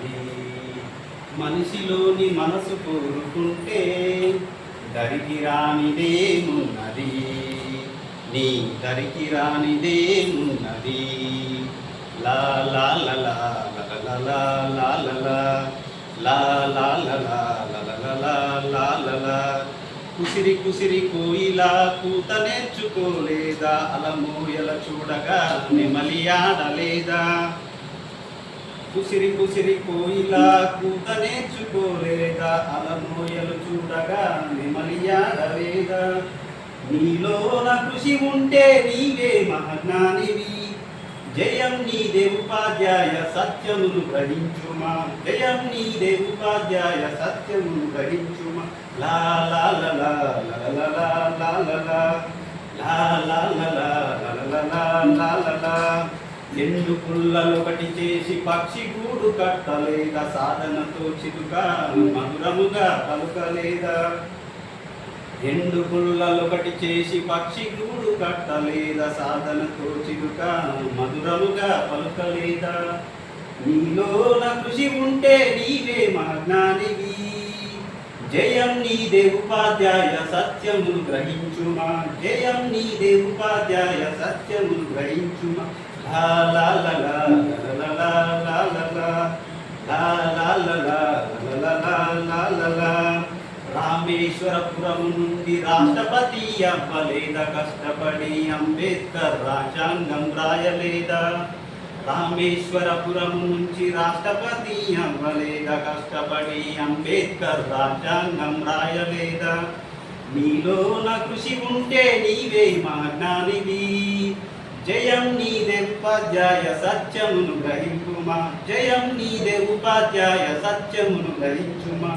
ఉన్నది. మనిషిలోని మనసు కోరుకుంటే దరికి రానిదేమున్నది, నీ దరికి రానిదేమున్నది. లా లా లా లా లా లా లా లా లా లా లా లా లా లా లా లా. కుసిరి కుసిరి కోయిలా కూత నేర్చుకోలేదా, అలమోయల చూడగా నెమలి ఆడలేదా. కుసిరి కుసిరి కోయిలా కూత నేర్చుకోలేదా, అలమోయలు చూడగా నెమలి ఆడలేదా. నీలోన కృషి ఉంటే నీవే మహాజ్ఞానివి, జయం నీదే ఉపాధ్యాయ సత్యమును గ్రహించుమా, జయం నీదే ఉపాధ్యాయ సత్యమును గ్రహించుమా. లా లా లా లా లా లా లా లా లా లా లా లా లా లా లా లా. ఎండు పుల్లలొకటి చేసి పక్షి గూడు కట్టలేదా, సాధనతో చిలుక మధురముగా పలుకలేదా. ఎండు పుల్లలొకటి చేసి పక్షి గూడు కట్టలేదా, సాధనతో చిలుక మధురముగా పలుకలేదా. నీలోన కృషి ఉంటే నీవే మహాజ్ఞానివి, జయం నీదే ఉపాధ్యాయ సత్యమును గ్రహించుమా, జయం నీదే ఉపాధ్యాయ సత్యమును గ్రహించుమా. లా లా లా లా లా లా లా లా లా లా లా లా లా లా లా. రామేశ్వరపురం నుండి రాష్ట్రపతి అవ్వలేదా, కష్టపడి అంబేద్కర్ రాజ్యాంగం రాయలేదా. రామేశ్వరపురం నుంచి రాష్ట్రపతి అవ్వలేదా, కష్టపడి అంబేద్కర్ రాజ్యాంగం రాయలేదా. నీలోన కృషి ఉంటే నీవే మహాజ్ఞానివి, జయం నీదే ఉపాధ్యాయ సత్యమును గ్రహించుమా, జయం నీదే ఉపాధ్యాయ సత్యమును గ్రహించుమా.